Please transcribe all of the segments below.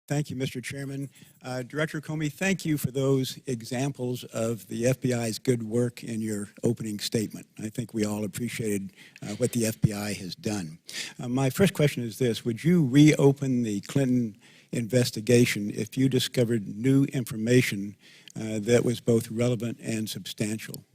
Thank you, Mr. Chairman. Director Comey, thank you for those examples of the FBI's good work in your opening statement. I think we all appreciated what the FBI has done. My first question is this: would you reopen the Clinton investigation if you discovered new information that was both relevant and substantial?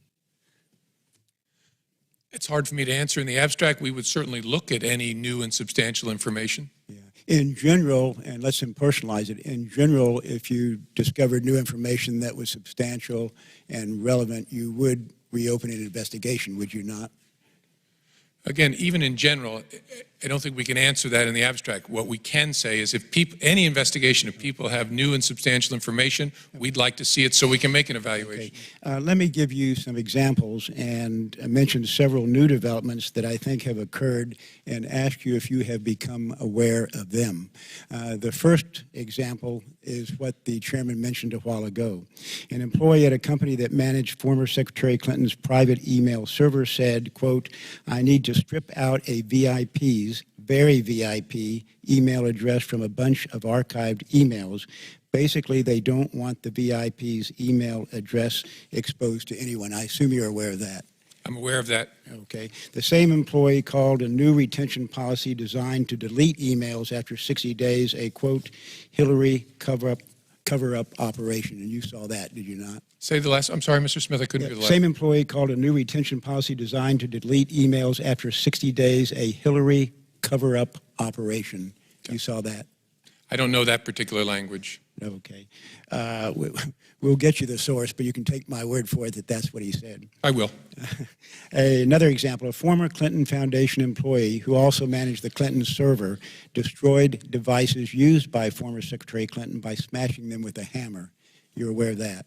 It's hard for me to answer in the abstract. We would certainly look at any new and substantial information. Yeah. In general, and let's impersonalize it, in general, if you discovered new information that was substantial and relevant, you would reopen an investigation, would you not? Again, even in general, I don't think we can answer that in the abstract. What we can say is if any investigation, if people have new and substantial information, we'd like to see it so we can make an evaluation. Okay. Let me give you some examples and mention several new developments that I think have occurred and ask you if you have become aware of them. The first example is what the chairman mentioned a while ago. An employee at a company that managed former Secretary Clinton's private email server said, quote, "I need to strip out a VIP's, very VIP, email address from a bunch of archived emails. Basically, they don't want the VIP's email address exposed to anyone." I assume you're aware of that. I'm aware of that. Okay. The same employee called a new retention policy designed to delete emails after 60 days a, quote, Hillary cover-up operation. And you saw that, did you not? Say the last, I'm sorry, Mr. Smith, I couldn't hear the last. Same employee called a new retention policy designed to delete emails after 60 days a Hillary cover-up operation. Okay. You saw that? I don't know that particular language. Okay. We'll get you the source, but you can take my word for it that that's what he said. I will. Another example, a former Clinton Foundation employee who also managed the Clinton server destroyed devices used by former Secretary Clinton by smashing them with a hammer. You're aware of that?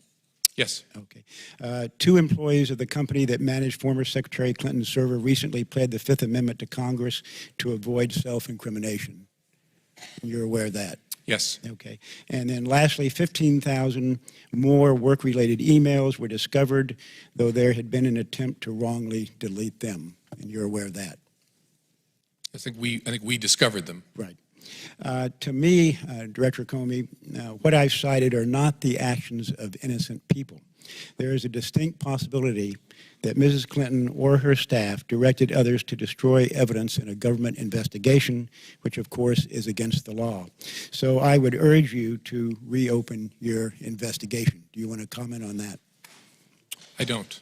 Yes. Okay. Two employees of the company that managed former Secretary Clinton's server recently pled the Fifth Amendment to Congress to avoid self-incrimination. You're aware of that? Yes. Okay. And then lastly, 15,000 more work-related emails were discovered, though there had been an attempt to wrongly delete them. And you're aware of that? I think we discovered them. Right. To me, Director Comey, what I've cited are not the actions of innocent people. There is a distinct possibility that Mrs. Clinton or her staff directed others to destroy evidence in a government investigation, which of course is against the law. So I would urge you to reopen your investigation. Do you want to comment on that? I don't.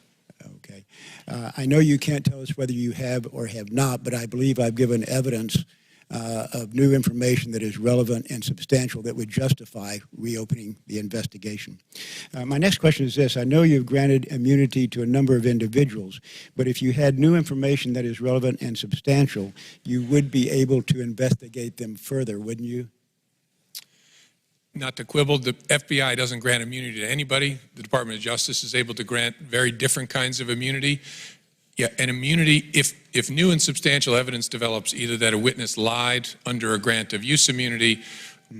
Okay. I know you can't tell us whether you have or have not, but I believe I've given evidence of new information that is relevant and substantial that would justify reopening the investigation. My next question is this. I know you've granted immunity to a number of individuals, but if you had new information that is relevant and substantial, you would be able to investigate them further, wouldn't you? Not to quibble, the FBI doesn't grant immunity to anybody. The Department of Justice is able to grant very different kinds of immunity. Yeah, and immunity, if new and substantial evidence develops, either that a witness lied under a grant of use immunity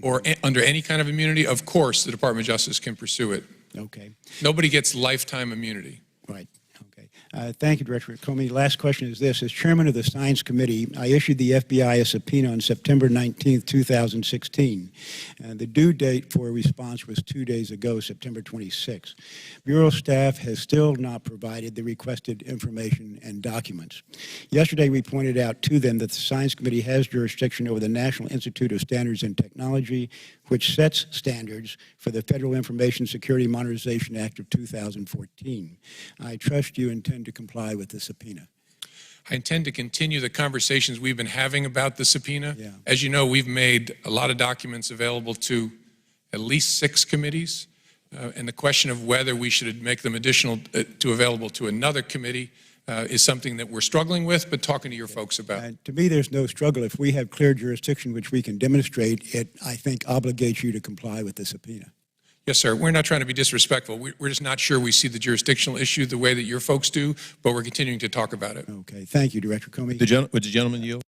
or under any kind of immunity, of course the Department of Justice can pursue it. Okay. Nobody gets lifetime immunity. Right. Okay. Thank you, Director Comey. Last question is this. As chairman of the Science Committee, I issued the FBI a subpoena on September 19, 2016. The due date for a response was 2 days ago, September 26. Bureau staff has still not provided the requested information and documents. Yesterday, we pointed out to them that the Science Committee has jurisdiction over the National Institute of Standards and Technology, which sets standards for the Federal Information Security Modernization Act of 2014. I trust you intend to comply with the subpoena. I intend to continue the conversations we've been having about the subpoena. Yeah. As you know, we've made a lot of documents available to at least 6 committees, and the question of whether we should make them available to another committee is something that we're struggling with, but talking to your folks about. To me, there's no struggle. If we have clear jurisdiction, which we can demonstrate, it, I think, obligates you to comply with the subpoena. Yes, sir. We're not trying to be disrespectful. We're just not sure we see the jurisdictional issue the way that your folks do, but we're continuing to talk about it. Okay. Thank you, Director Comey. Would the gentleman yield?